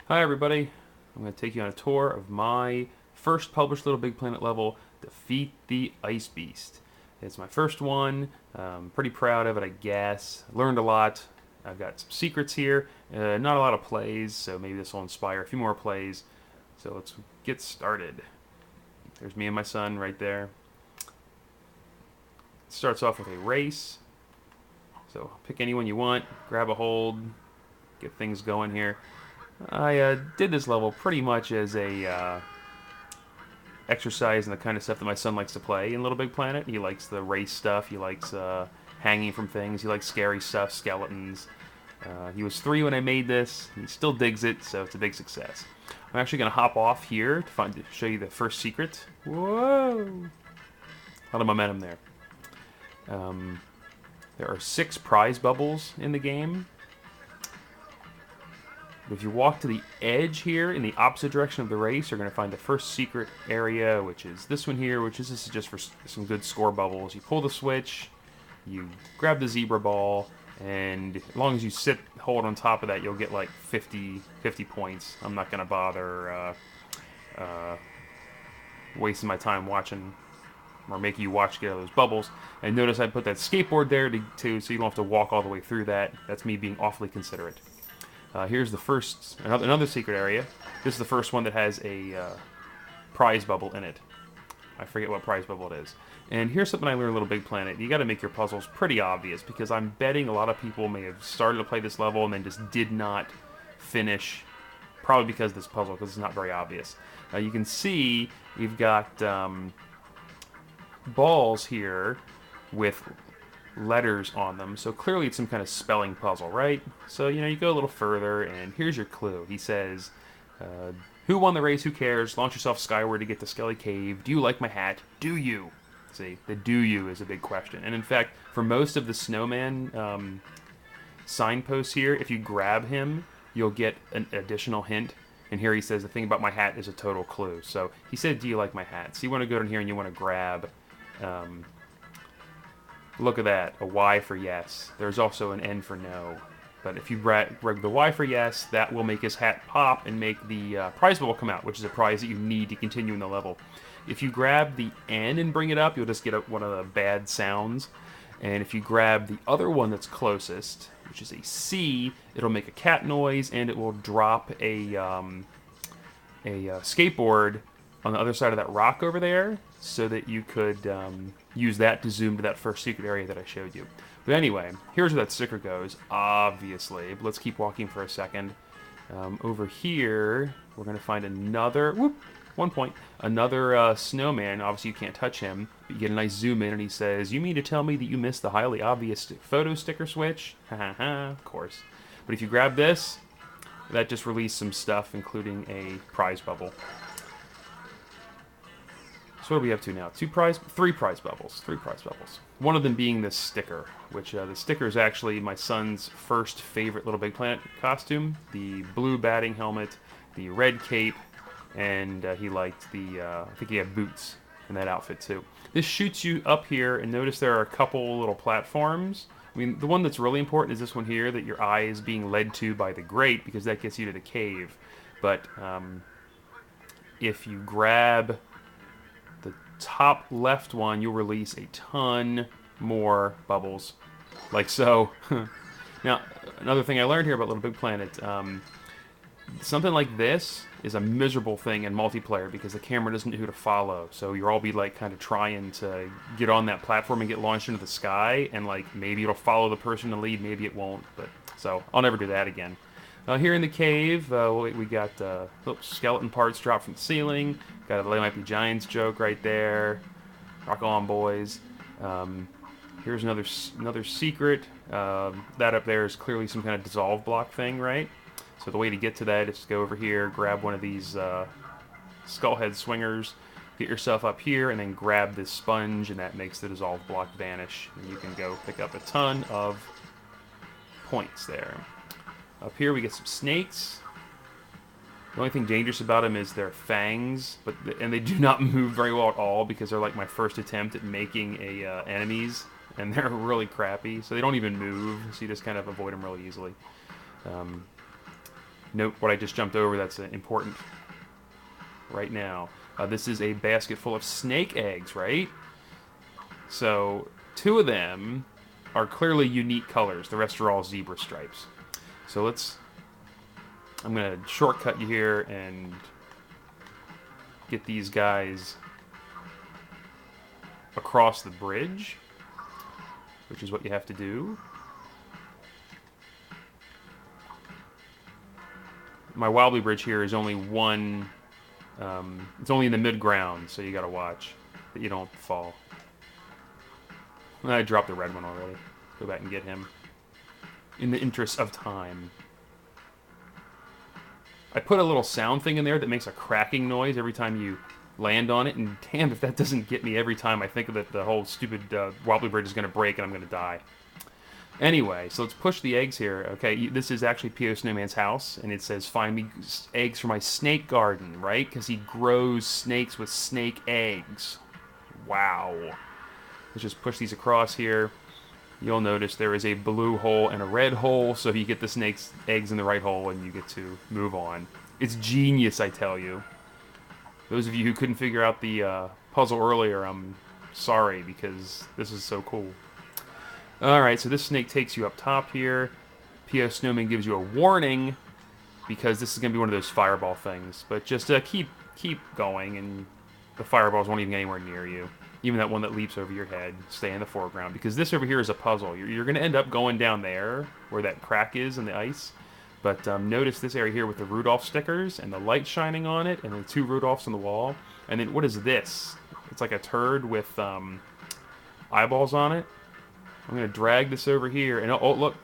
Hi everybody, I'm going to take you on a tour of my first published Little Big Planet level, Defeat the Ice Beast. It's my first one, pretty proud of it I guess, learned a lot, I've got some secrets here, not a lot of plays, so maybe this will inspire a few more plays. So let's get started. There's me and my son right there. It starts off with a race, so pick anyone you want, grab a hold, get things going here. I did this level pretty much as a exercise and the kind of stuff that my son likes to play in Little Big Planet. He likes the race stuff. He likes hanging from things. He likes scary stuff, skeletons. He was 3 when I made this. He still digs it, so it's a big success. I'm actually going to hop off here to show you the first secret. Whoa! A lot of momentum there. There are 6 prize bubbles in the game. If you walk to the edge here in the opposite direction of the race, you're going to find the first secret area, which is this one here, this is just for some good score bubbles. You pull the switch, you grab the zebra ball, and as long as you hold on top of that, you'll get like 50 points. I'm not going to bother wasting my time watching or making you watch get all those bubbles. And notice I put that skateboard there so you don't have to walk all the way through that. That's me being awfully considerate. Here's the first, another secret area. This is the first one that has a prize bubble in it. I forget what prize bubble it is. And here's something I learned in Little Big Planet. You got to make your puzzles pretty obvious because I'm betting a lot of people may have started to play this level and then just did not finish, probably because of this puzzle, because it's not very obvious. You can see we've got balls here with letters on them, so clearly it's some kind of spelling puzzle, right? So, you go a little further, and here's your clue. He says, who won the race? Who cares? Launch yourself skyward to get to Skelly Cave. Do you like my hat? Do you? See, the do you is a big question. And in fact, for most of the snowman signposts here, if you grab him, you'll get an additional hint. And here he says, the thing about my hat is a total clue. So he said, do you like my hat? So you want to go down here and you want to grab... look at that, a Y for yes. There's also an N for no. But if you grab the Y for yes, that will make his hat pop and make the prize bubble come out, which is a prize that you need to continue in the level. If you grab the N and bring it up, you'll just get one of the bad sounds. And if you grab the other one that's closest, which is a C, it'll make a cat noise, and it will drop a skateboard on the other side of that rock over there, so that you could use that to zoom to that first secret area that I showed you. But anyway, here's where that sticker goes, obviously. But let's keep walking for a second. Over here, we're going to find another, 1 point, another snowman. Obviously, you can't touch him, but you get a nice zoom in, and he says, you mean to tell me that you missed the highly obvious photo sticker switch? Ha ha ha, of course. But if you grab this, that just released some stuff, including a prize bubble. So what do we have to now? 3 prize bubbles. 3 prize bubbles. One of them being this sticker, which the sticker is actually my son's first favorite Little Big Planet costume. The blue batting helmet, the red cape, and he liked the, I think he had boots in that outfit too. This shoots you up here, and notice there are a couple little platforms. I mean, the one that's really important is this one here that your eye is being led to by the grate, because that gets you to the cave. But if you grab the top left one, you'll release a ton more bubbles, like so. Now, another thing I learned here about Little Big Planet, something like this is a miserable thing in multiplayer because the camera doesn't know who to follow. So you'll all be like kind of trying to get on that platform and get launched into the sky, and like maybe it'll follow the person in the lead, maybe it won't. But so I'll never do that again. Here in the cave, we got skeleton parts dropped from the ceiling. Got a They Might Be Giants joke right there. Rock on, boys. Here's another secret. That up there is clearly some kind of dissolve block thing, right? So the way to get to that is to go over here, grab one of these skull head swingers, get yourself up here, and then grab this sponge, and that makes the dissolve block vanish. And you can go pick up a ton of points there. Up here we get some snakes. The only thing dangerous about them is their fangs, and they do not move very well at all because they're like my first attempt at making enemies, and they're really crappy. So they don't even move, so you just kind of avoid them really easily. Note what I just jumped over, that's important right now. This is a basket full of snake eggs, right? So 2 of them are clearly unique colors. The rest are all zebra stripes. So I'm going to shortcut you here and get these guys across the bridge, which is what you have to do. My wobbly bridge here is only one, it's only in the mid-ground, so you gotta watch that you don't fall. I dropped the red one already. Go back and get him. In the interest of time. I put a little sound thing in there that makes a cracking noise every time you land on it, and damn if that doesn't get me every time I think that the whole stupid wobbly bridge is going to break and I'm going to die. Anyway, so let's push the eggs here. Okay, this is actually P.O. Snowman's house, and it says, find me eggs for my snake garden, right? Because he grows snakes with snake eggs. Wow. Let's just push these across here. You'll notice there is a blue hole and a red hole, so you get the snake's eggs in the right hole and you get to move on. It's genius, I tell you. Those of you who couldn't figure out the puzzle earlier, I'm sorry, because this is so cool. Alright, so this snake takes you up top here. P.O. Snowman gives you a warning, because this is going to be one of those fireball things. But just keep going, and the fireballs won't even get anywhere near you. Even that one that leaps over your head, stay in the foreground. Because this over here is a puzzle. You're going to end up going down there, where that crack is in the ice. But notice this area here with the Rudolph stickers, and the light shining on it, and the 2 Rudolphs on the wall. And then, what is this? It's like a turd with eyeballs on it. I'm going to drag this over here, and oh, look,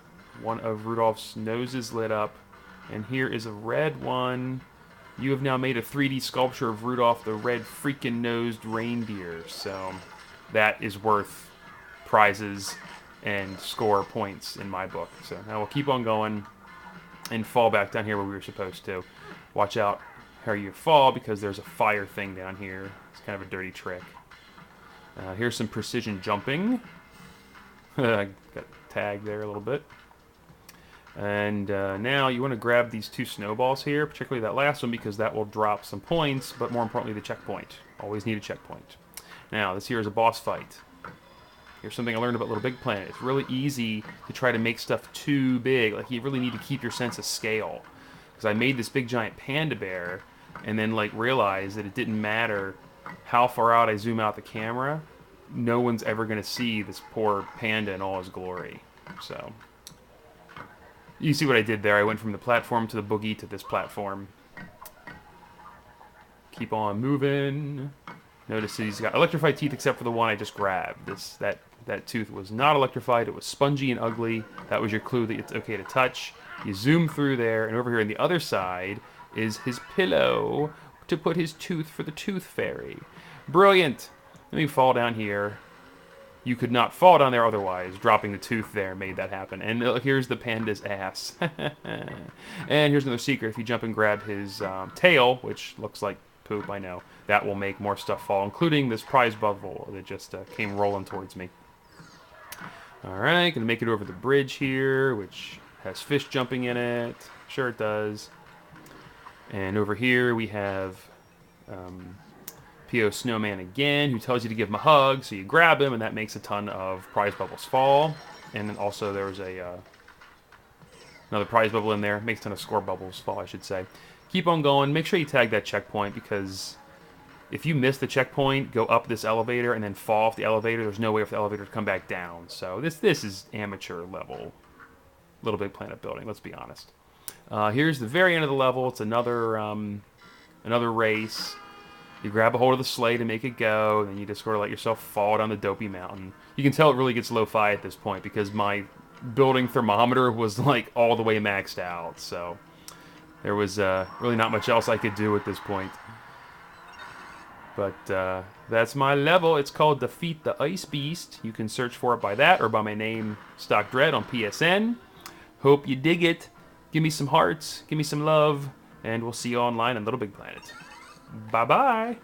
one of Rudolph's noses lit up, and here is a red one. You have now made a 3D sculpture of Rudolph the red freaking nosed reindeer, so that is worth prizes and score points in my book. So now we'll keep on going and fall back down here where we were supposed to. Watch out how you fall, because there's a fire thing down here. It's kind of a dirty trick. Here's some precision jumping. I got tagged there a little bit. And now you want to grab these 2 snowballs here, particularly that last one, because that will drop some points, but more importantly, the checkpoint. Always need a checkpoint. Now, this here is a boss fight. Here's something I learned about LittleBigPlanet. It's really easy to try to make stuff too big. Like, you really need to keep your sense of scale. Because I made this big giant panda bear, and then, like, realized that it didn't matter how far out I zoom out the camera. No one's ever going to see this poor panda in all his glory. So, you see what I did there. I went from the platform to the boogie to this platform. Keep on moving. Notice he's got electrified teeth except for the one I just grabbed. That tooth was not electrified. It was spongy and ugly. That was your clue that it's okay to touch. You zoom through there, and over here on the other side is his pillow to put his tooth for the tooth fairy. Brilliant! Let me fall down here. You could not fall down there otherwise. Dropping the tooth there made that happen. And here's the panda's ass. And here's another secret. If you jump and grab his tail, which looks like poop, I know, that will make more stuff fall, including this prize bubble that just came rolling towards me. Alright, gonna make it over the bridge here, which has fish jumping in it. Sure it does. And over here we have P.O. Snowman again, who tells you to give him a hug, so you grab him, and that makes a ton of prize bubbles fall. And then also there was another prize bubble in there. Makes a ton of score bubbles fall, I should say. Keep on going. Make sure you tag that checkpoint, because if you miss the checkpoint, go up this elevator, and then fall off the elevator, there's no way for the elevator to come back down. So this is amateur level LittleBigPlanet building, let's be honest. Here's the very end of the level. It's another race. You grab a hold of the sleigh to make it go, and then you just sort of let yourself fall down the dopey mountain. You can tell it really gets lo-fi at this point, because my building thermometer was like all the way maxed out, so there was really not much else I could do at this point. But that's my level. It's called Defeat the Ice Beast. You can search for it by that, or by my name, StocDred, on PSN. Hope you dig it. Give me some hearts, give me some love, and we'll see you online on LittleBigPlanet. Bye-bye.